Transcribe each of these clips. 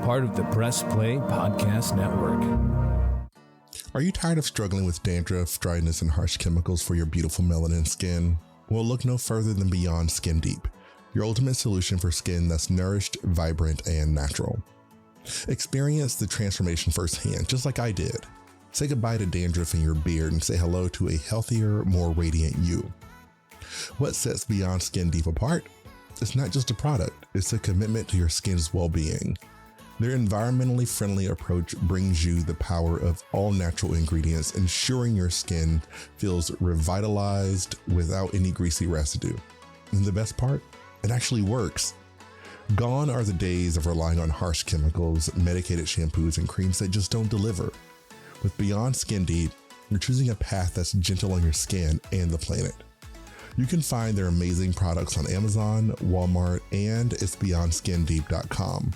part of the Press Play Podcast Network. Are you tired of struggling with dandruff, dryness, and harsh chemicals for your beautiful melanin skin? Well, look no further than Beyond Skin Deep, your ultimate solution for skin that's nourished, vibrant, and natural. Experience the transformation firsthand, just like I did. Say goodbye to dandruff in your beard and say hello to a healthier, more radiant you. What sets Beyond Skin Deep apart? It's not just a product, it's a commitment to your skin's well-being. Their environmentally friendly approach brings you the power of all natural ingredients, ensuring your skin feels revitalized without any greasy residue. And the best part? It actually works. Gone are the days of relying on harsh chemicals, medicated shampoos, and creams that just don't deliver. With Beyond Skin Deep, you're choosing a path that's gentle on your skin and the planet. You can find their amazing products on Amazon, Walmart, and itsbeyondskindeep.com.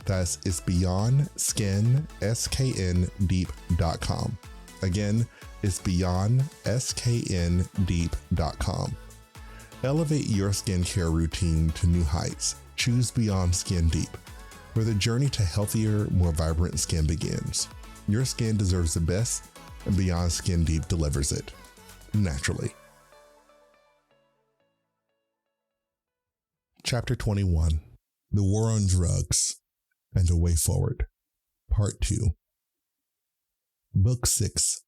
That's itsbeyondskindeep.com. Again, it's beyondskindeep.com. Elevate your skincare routine to new heights. Choose Beyond Skin Deep, where the journey to healthier, more vibrant skin begins. Your skin deserves the best, and Beyond Skin Deep delivers it naturally. Chapter 21, The War on Drugs and a Way Forward, Part 2. Book 6,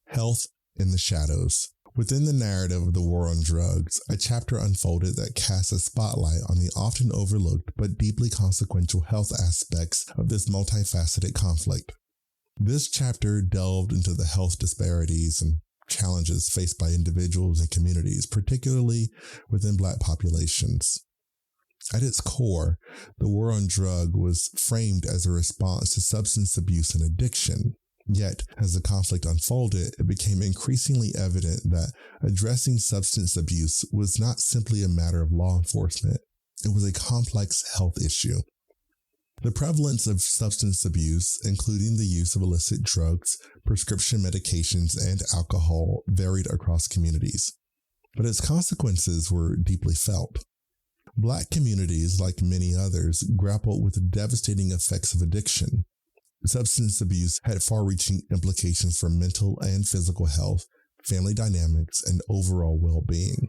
Health in the Shadows. Within the narrative of the war on drugs, a chapter unfolded that casts a spotlight on the often overlooked but deeply consequential health aspects of this multifaceted conflict. This chapter delved into the health disparities and challenges faced by individuals and communities, particularly within Black populations. At its core, the war on drug was framed as a response to substance abuse and addiction. Yet, as the conflict unfolded, it became increasingly evident that addressing substance abuse was not simply a matter of law enforcement. It was a complex health issue. The prevalence of substance abuse, including the use of illicit drugs, prescription medications, and alcohol, varied across communities. But its consequences were deeply felt. Black communities, like many others, grappled with the devastating effects of addiction. Substance abuse had far-reaching implications for mental and physical health, family dynamics, and overall well-being.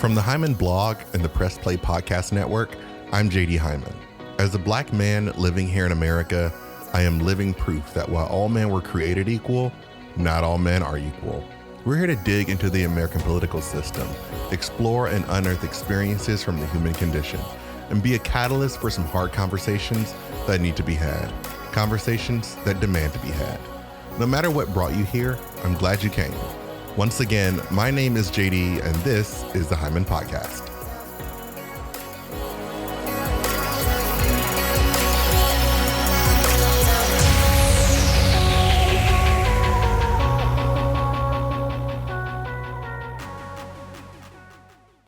From the Hyman blog and the Press Play Podcast Network, I'm JD Hyman. As a Black man living here in America, I am living proof that while all men were created equal, not all men are equal. We're here to dig into the American political system, explore and unearth experiences from the human condition, and be a catalyst for some hard conversations that need to be had. Conversations that demand to be had. No matter what brought you here, I'm glad you came. Once again, my name is JD, and this is the Hyman Podcast.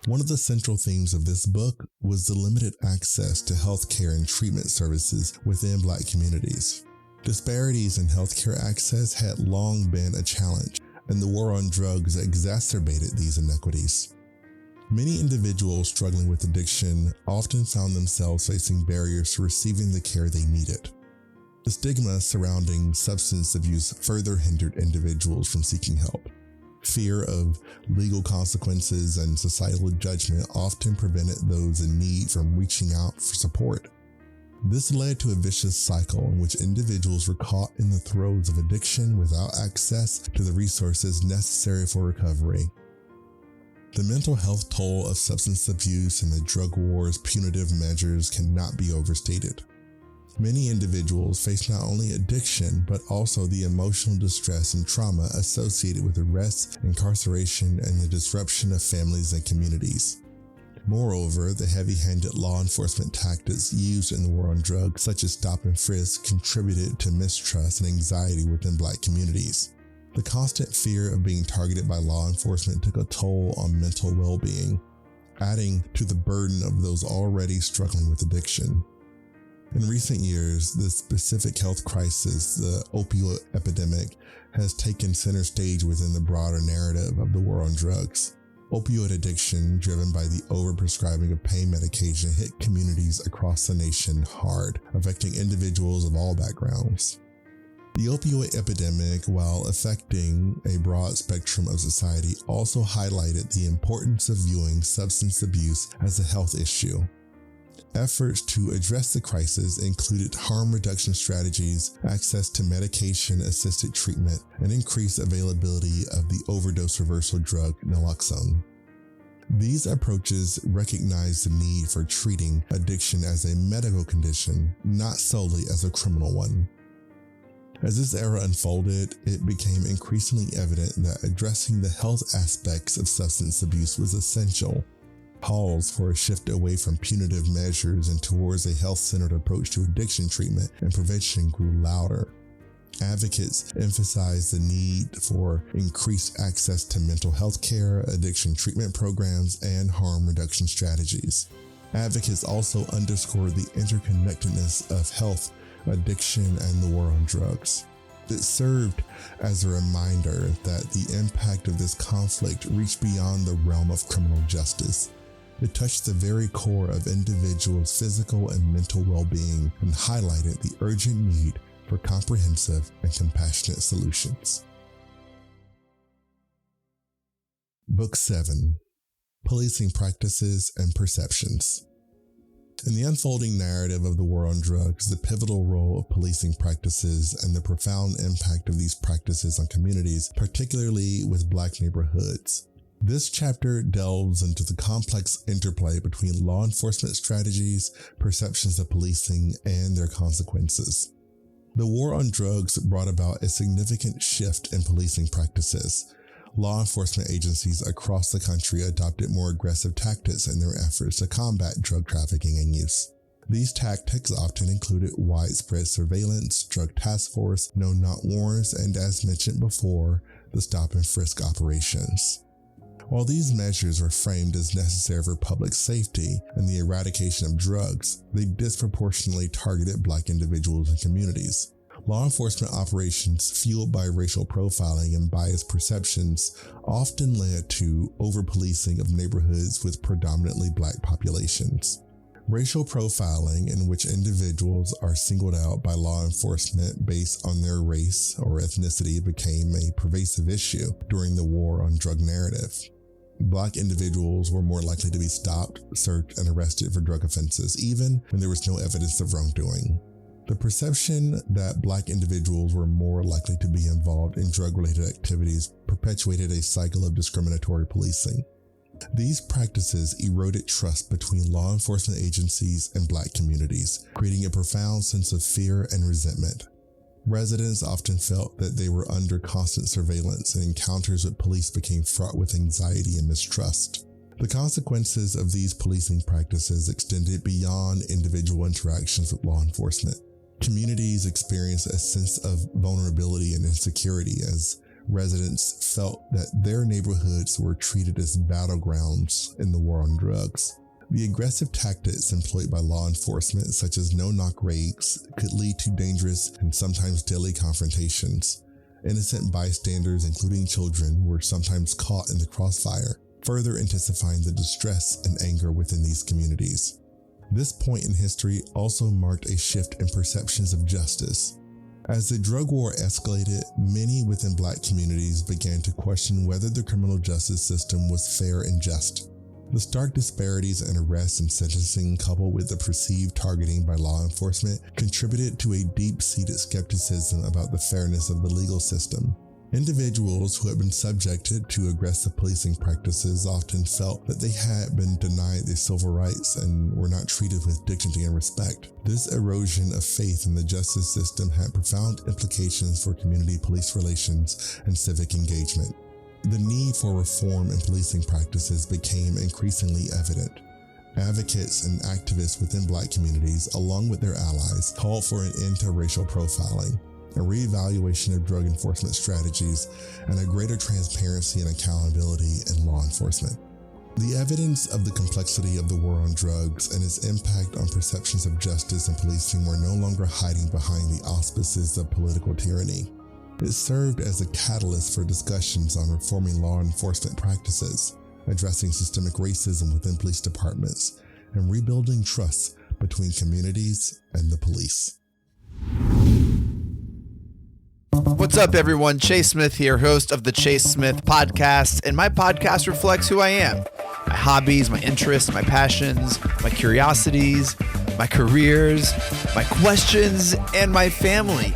One of the central themes of this book was the limited access to healthcare and treatment services within Black communities. Disparities in healthcare access had long been a challenge, and the war on drugs exacerbated these inequities. Many individuals struggling with addiction often found themselves facing barriers to receiving the care they needed. The stigma surrounding substance abuse further hindered individuals from seeking help. Fear of legal consequences and societal judgment often prevented those in need from reaching out for support. This led to a vicious cycle in which individuals were caught in the throes of addiction without access to the resources necessary for recovery. The mental health toll of substance abuse and the drug war's punitive measures cannot be overstated. Many individuals face not only addiction, but also the emotional distress and trauma associated with arrest, incarceration, and the disruption of families and communities. Moreover, the heavy-handed law enforcement tactics used in the war on drugs, such as stop and frisk, contributed to mistrust and anxiety within Black communities. The constant fear of being targeted by law enforcement took a toll on mental well-being, adding to the burden of those already struggling with addiction. In recent years, the specific health crisis, the opioid epidemic, has taken center stage within the broader narrative of the war on drugs. Opioid addiction, driven by the overprescribing of pain medication, hit communities across the nation hard, affecting individuals of all backgrounds. The opioid epidemic, while affecting a broad spectrum of society, also highlighted the importance of viewing substance abuse as a health issue. Efforts to address the crisis included harm reduction strategies, access to medication-assisted treatment, and increased availability of the overdose reversal drug naloxone. These approaches recognize the need for treating addiction as a medical condition, not solely as a criminal one. As this era unfolded, it became increasingly evident that addressing the health aspects of substance abuse was essential. Calls for a shift away from punitive measures and towards a health-centered approach to addiction treatment and prevention grew louder. Advocates emphasized the need for increased access to mental health care, addiction treatment programs, and harm reduction strategies. Advocates also underscored the interconnectedness of health, addiction, and the war on drugs. It served as a reminder that the impact of this conflict reached beyond the realm of criminal justice. It touched the very core of individuals' physical and mental well-being and highlighted the urgent need for comprehensive and compassionate solutions. Book 7: Policing Practices and Perceptions. In the unfolding narrative of the war on drugs, the pivotal role of policing practices and the profound impact of these practices on communities, particularly with Black neighborhoods. This chapter delves into the complex interplay between law enforcement strategies, perceptions of policing, and their consequences. The war on drugs brought about a significant shift in policing practices. Law enforcement agencies across the country adopted more aggressive tactics in their efforts to combat drug trafficking and use. These tactics often included widespread surveillance, drug task force, no-knock warrants, and as mentioned before, the stop and frisk operations. While these measures were framed as necessary for public safety and the eradication of drugs, they disproportionately targeted Black individuals and communities. Law enforcement operations fueled by racial profiling and biased perceptions often led to over-policing of neighborhoods with predominantly Black populations. Racial profiling, in which individuals are singled out by law enforcement based on their race or ethnicity, became a pervasive issue during the war on drug narrative. Black individuals were more likely to be stopped, searched, and arrested for drug offenses, even when there was no evidence of wrongdoing. The perception that Black individuals were more likely to be involved in drug-related activities perpetuated a cycle of discriminatory policing. These practices eroded trust between law enforcement agencies and Black communities, creating a profound sense of fear and resentment. Residents often felt that they were under constant surveillance, and encounters with police became fraught with anxiety and mistrust. The consequences of these policing practices extended beyond individual interactions with law enforcement. Communities experienced a sense of vulnerability and insecurity as residents felt that their neighborhoods were treated as battlegrounds in the war on drugs. The aggressive tactics employed by law enforcement, such as no-knock raids, could lead to dangerous and sometimes deadly confrontations. Innocent bystanders, including children, were sometimes caught in the crossfire, further intensifying the distress and anger within these communities. This point in history also marked a shift in perceptions of justice. As the drug war escalated, many within Black communities began to question whether the criminal justice system was fair and just. The stark disparities in arrests and sentencing, coupled with the perceived targeting by law enforcement, contributed to a deep-seated skepticism about the fairness of the legal system. Individuals who had been subjected to aggressive policing practices often felt that they had been denied their civil rights and were not treated with dignity and respect. This erosion of faith in the justice system had profound implications for community police relations and civic engagement. The need for reform in policing practices became increasingly evident. Advocates and activists within Black communities, along with their allies, called for an end to racial profiling, a reevaluation of drug enforcement strategies, and a greater transparency and accountability in law enforcement. The evidence of the complexity of the war on drugs and its impact on perceptions of justice and policing were no longer hiding behind the auspices of political tyranny. It served as a catalyst for discussions on reforming law enforcement practices, addressing systemic racism within police departments, and rebuilding trust between communities and the police. What's up, everyone? Chase Smith here, host of the Chase Smith podcast, and my podcast reflects who I am. My hobbies, my interests, my passions, my curiosities, my careers, my questions, and my family.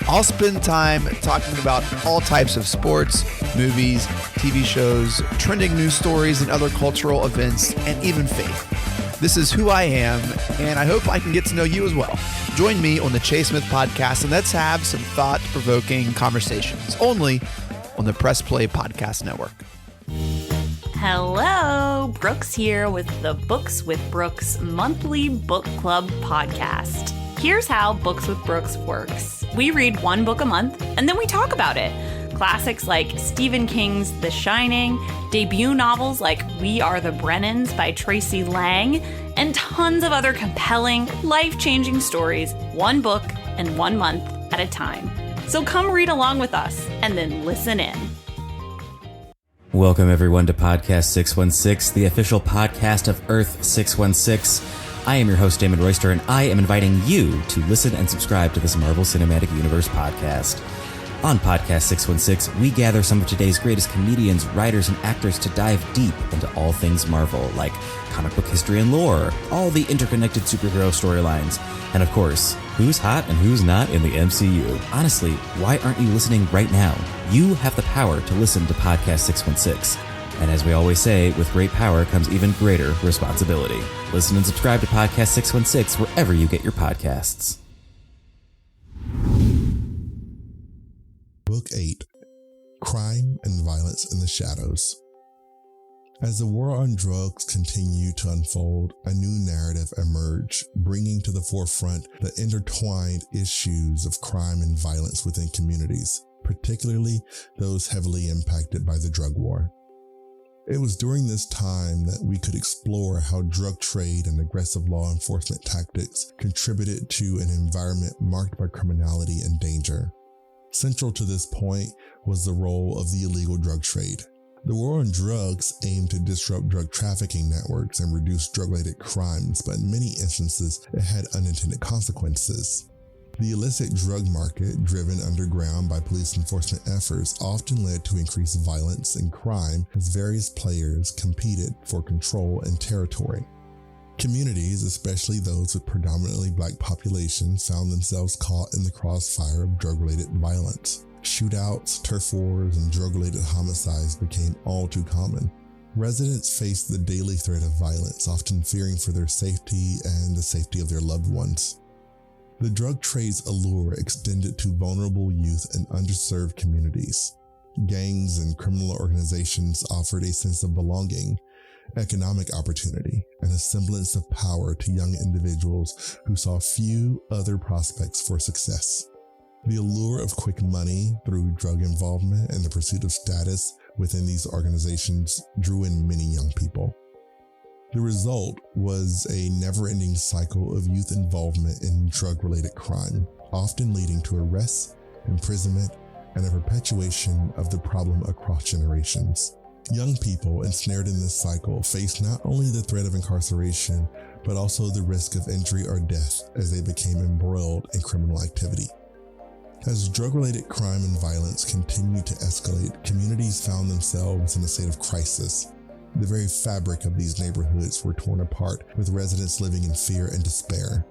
I'll spend time talking about all types of sports, movies, TV shows, trending news stories, and other cultural events, and even faith. This is who I am, and I hope I can get to know you as well. Join me on the Chase Smith podcast, and let's have some thought-provoking conversations, only on the Press Play Podcast Network. Hello, Brooks here with the Books with Brooks monthly book club podcast. Here's how Books with Brooks works. We read one book a month, and then we talk about it. Classics like Stephen King's The Shining, debut novels like We Are the Brennans by Tracy Lang, and tons of other compelling, life-changing stories, one book and 1 month at a time. So come read along with us and then listen in. Welcome everyone to Podcast 616, the official podcast of Earth 616. I am your host, Damon Royster, and I am inviting you to listen and subscribe to this Marvel Cinematic Universe podcast. On Podcast 616, we gather some of today's greatest comedians, writers, and actors to dive deep into all things Marvel, like comic book history and lore, all the interconnected superhero storylines, and of course, who's hot and who's not in the MCU. Honestly, why aren't you listening right now? You have the power to listen to Podcast 616. And as we always say, with great power comes even greater responsibility. Listen and subscribe to Podcast 616 wherever you get your podcasts. Book 8, Crime and Violence in the Shadows. As the war on drugs continued to unfold, a new narrative emerged, bringing to the forefront the intertwined issues of crime and violence within communities, particularly those heavily impacted by the drug war. It was during this time that we could explore how drug trade and aggressive law enforcement tactics contributed to an environment marked by criminality and danger. Central to this point was the role of the illegal drug trade. The war on drugs aimed to disrupt drug trafficking networks and reduce drug-related crimes, but in many instances, it had unintended consequences. The illicit drug market, driven underground by police enforcement efforts, often led to increased violence and crime as various players competed for control and territory. Communities, especially those with predominantly Black populations, found themselves caught in the crossfire of drug-related violence. Shootouts, turf wars, and drug-related homicides became all too common. Residents faced the daily threat of violence, often fearing for their safety and the safety of their loved ones. The drug trade's allure extended to vulnerable youth and underserved communities. Gangs and criminal organizations offered a sense of belonging, economic opportunity, and a semblance of power to young individuals who saw few other prospects for success. The allure of quick money through drug involvement and the pursuit of status within these organizations drew in many young people. The result was a never-ending cycle of youth involvement in drug-related crime, often leading to arrests, imprisonment, and a perpetuation of the problem across generations. Young people ensnared in this cycle faced not only the threat of incarceration, but also the risk of injury or death as they became embroiled in criminal activity. As drug-related crime and violence continued to escalate, communities found themselves in a state of crisis. The very fabric of these neighborhoods were torn apart, with residents living in fear and despair.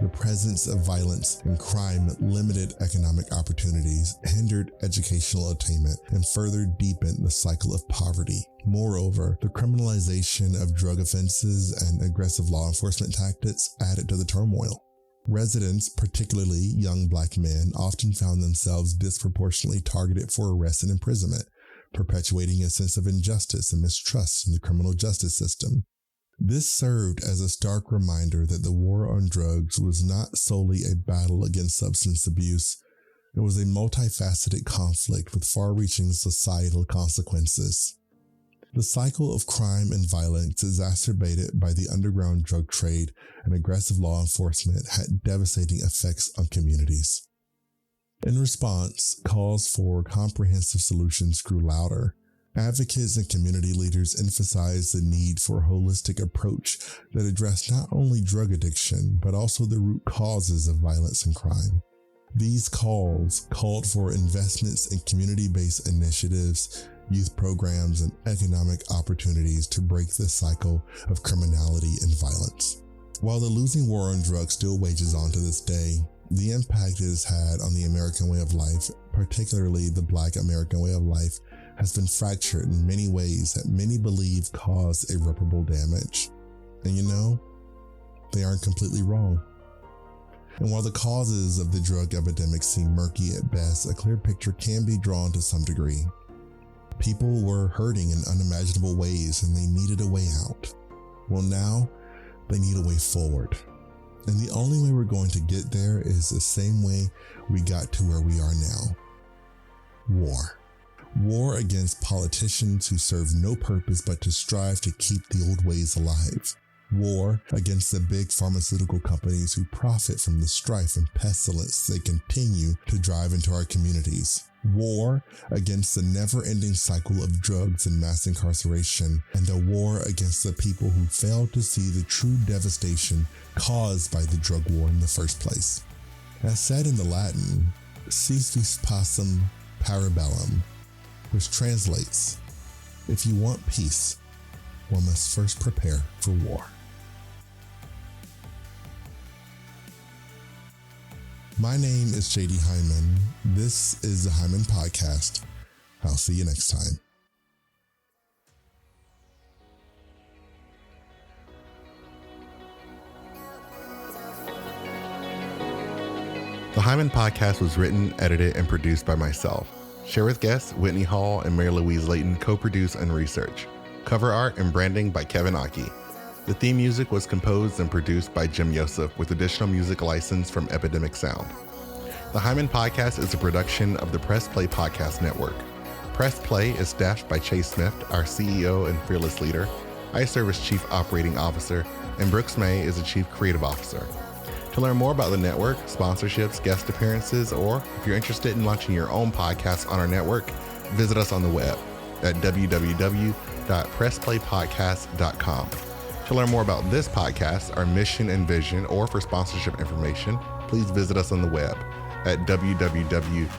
The presence of violence and crime limited economic opportunities, hindered educational attainment, and further deepened the cycle of poverty. Moreover, the criminalization of drug offenses and aggressive law enforcement tactics added to the turmoil. Residents, particularly young Black men, often found themselves disproportionately targeted for arrest and imprisonment, perpetuating a sense of injustice and mistrust in the criminal justice system. This served as a stark reminder that the war on drugs was not solely a battle against substance abuse. It was a multifaceted conflict with far-reaching societal consequences. The cycle of crime and violence exacerbated by the underground drug trade and aggressive law enforcement had devastating effects on communities. In response, calls for comprehensive solutions grew louder. Advocates and community leaders emphasized the need for a holistic approach that addressed not only drug addiction, but also the root causes of violence and crime. These calls called for investments in community-based initiatives, youth programs, and economic opportunities to break the cycle of criminality and violence. While the losing war on drugs still wages on to this day, the impact it has had on the American way of life, particularly the Black American way of life, has been fractured in many ways that many believe cause irreparable damage. And you know, they aren't completely wrong. And while the causes of the drug epidemic seem murky at best, a clear picture can be drawn to some degree. People were hurting in unimaginable ways and they needed a way out. Well, now they need a way forward. And the only way we're going to get there is the same way we got to where we are now. War. War against politicians who serve no purpose but to strive to keep the old ways alive. War against the big pharmaceutical companies who profit from the strife and pestilence they continue to drive into our communities. War against the never-ending cycle of drugs and mass incarceration, and a war against the people who fail to see the true devastation caused by the drug war in the first place. As said in the Latin, "Si vis pacem para bellum," which translates, if you want peace, one must first prepare for war. My name is JD Hyman. This is the Hyman Podcast. I'll see you next time. The Hyman Podcast was written, edited, and produced by myself. Share with guests Whitney Hall and Mary Louise Layton co-produce and research. Cover art and branding by Kevin Aki. The theme music was composed and produced by Jim Yosef with additional music license from Epidemic Sound. The Hyman Podcast is a production of the Press Play Podcast Network. Press Play is staffed by Chase Smith, our CEO and fearless leader. I serve as Chief Operating Officer, and Brooks May is the Chief Creative Officer. To learn more about the network, sponsorships, guest appearances, or if you're interested in launching your own podcast on our network, visit us on the web at www.pressplaypodcast.com. To learn more about this podcast, our mission and vision, or for sponsorship information, please visit us on the web at www.jdhyman.com.